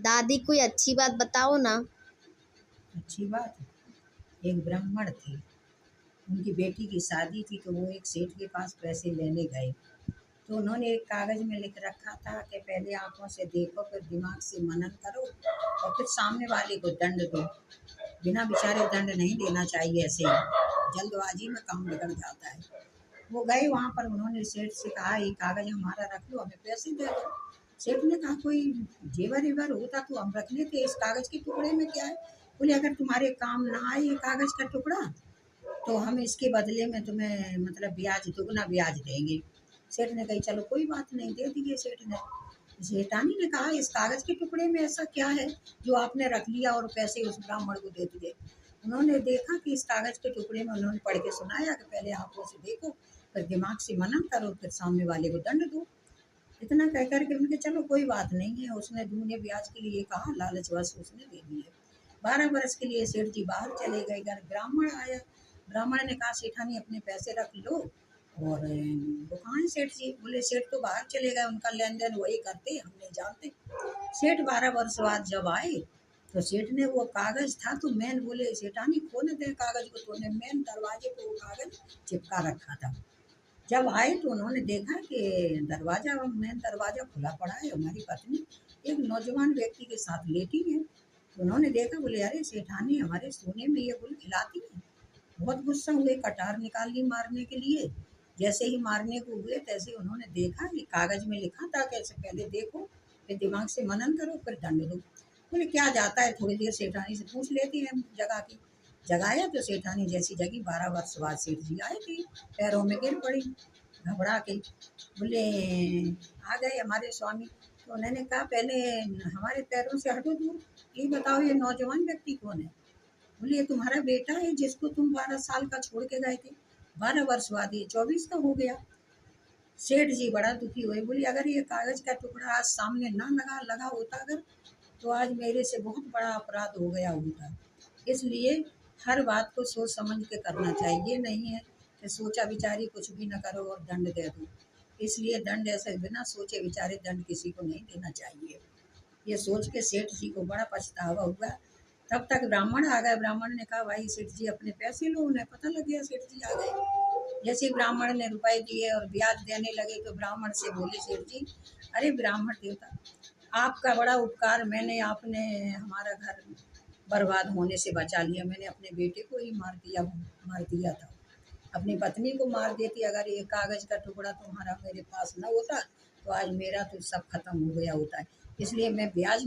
दादी कोई अच्छी बात बताओ ना। अच्छी बात। एक ब्राह्मण थे, उनकी बेटी की शादी थी तो वो एक सेठ के पास पैसे लेने गए। तो उन्होंने एक कागज में लिख रखा था कि पहले आंखों से देखो, फिर दिमाग से मनन करो और फिर सामने वाले को दंड दो। बिना विचारे दंड नहीं देना चाहिए, ऐसे ही जल्दबाजी में काम बिगड़ जाता है। वो गए वहां पर, उन्होंने सेठ से कहा ये कागज हमारा रख लो, हमें पैसे दे दो। सेठ ने कहा कोई जेवर एवर होता तो हम रख लेते, इस कागज के टुकड़े में क्या है। बोले अगर तुम्हारे काम ना आए ये कागज का टुकड़ा तो हम इसके बदले में तुम्हें मतलब ब्याज, दुगना ब्याज देंगे। सेठ ने कही चलो कोई बात नहीं, दे दिए सेठ ने। सेठानी ने कहा इस कागज के टुकड़े में ऐसा क्या है जो आपने रख लिया और पैसे उस ब्राह्मण को दे दिए। उन्होंने देखा कि इस कागज के टुकड़े में, उन्होंने पढ़ के सुनाया कि पहले आंखों से देखो, फिर दिमाग से मनन करो, फिर सामने वाले को दंड दो। इतना कह करके उनके चलो कोई बात नहीं है, उसने दूने ब्याज के लिए कहा, लालचवश उसने दे दिए। 12 बरस के लिए सेठ जी बाहर चले गए, घर ब्राह्मण आया। ब्राह्मण ने कहा सेठानी अपने पैसे रख लो। और वो कहाँ है सेठ जी? बोले सेठ तो बाहर चले गए, उनका लेन देन वही करते, हम नहीं जानते। सेठ 12 वर्ष बाद जब आए तो सेठ ने वो कागज था तो मैन, बोले सेठानी खोने दे कागज को, तूने मेन दरवाजे पे वो कागज चिपका रखा था। जब आए तो उन्होंने देखा कि दरवाजा, मेन दरवाजा खुला पड़ा है, हमारी पत्नी एक नौजवान व्यक्ति के साथ लेटी है। तो उन्होंने देखा, बोले अरे सेठानी हमारे सोने में ये गुल खिलाती है। बहुत गुस्सा हुए, कटार निकाल ली मारने के लिए। जैसे ही मारने को हुए तैसे उन्होंने देखा कि कागज में लिखा था कैसे पहले देखो, फिर दिमाग से मनन करो, फिर दंड दो। बोले क्या जाता है, थोड़ी देर सेठानी से पूछ लेती है जगह की। जगाया तो सेठानी जैसी जगी, 12 वर्ष बाद सेठ जी आए थे, पैरों में गिर पड़ी घबरा के। बोले आ गए हमारे स्वामी। तो उन्होंने कहा पहले हमारे पैरों से हटो दूर, ये बताओ ये नौजवान व्यक्ति कौन है। बोले ये तुम्हारा बेटा है जिसको तुम 12 साल का छोड़ के गए थे, 12 वर्ष बाद ये 24 का हो गया। सेठ जी बड़ा दुखी हुए, बोली अगर ये कागज का टुकड़ा आज सामने ना लगा लगा होता अगर, तो आज मेरे से बहुत बड़ा अपराध हो गया होता। इसलिए हर बात को सोच समझ के करना चाहिए, नहीं है कि सोचा विचारी कुछ भी न करो और दंड दे दो। इसलिए दंड ऐसे बिना सोचे विचारे दंड किसी को नहीं देना चाहिए। ये सोच के सेठ जी को बड़ा पछतावा हुआ। तब तक ब्राह्मण आ गए। ब्राह्मण ने कहा भाई सेठ जी अपने पैसे लो। उन्हें पता लग गया सेठ जी आ गए। जैसे ब्राह्मण ने रुपए दिए और ब्याज देने लगे तो ब्राह्मण से बोले सेठ जी, अरे ब्राह्मण देवता, आपका बड़ा उपकार, मैंने आपने हमारा घर बर्बाद होने से बचा लिया। मैंने अपने बेटे को ही मार दिया था। अपनी पत्नी को मार देती अगर ये कागज का टुकड़ा तुम्हारा मेरे पास न होता, तो आज मेरा तो सब खत्म हो गया होता है। इसलिए मैं ब्याज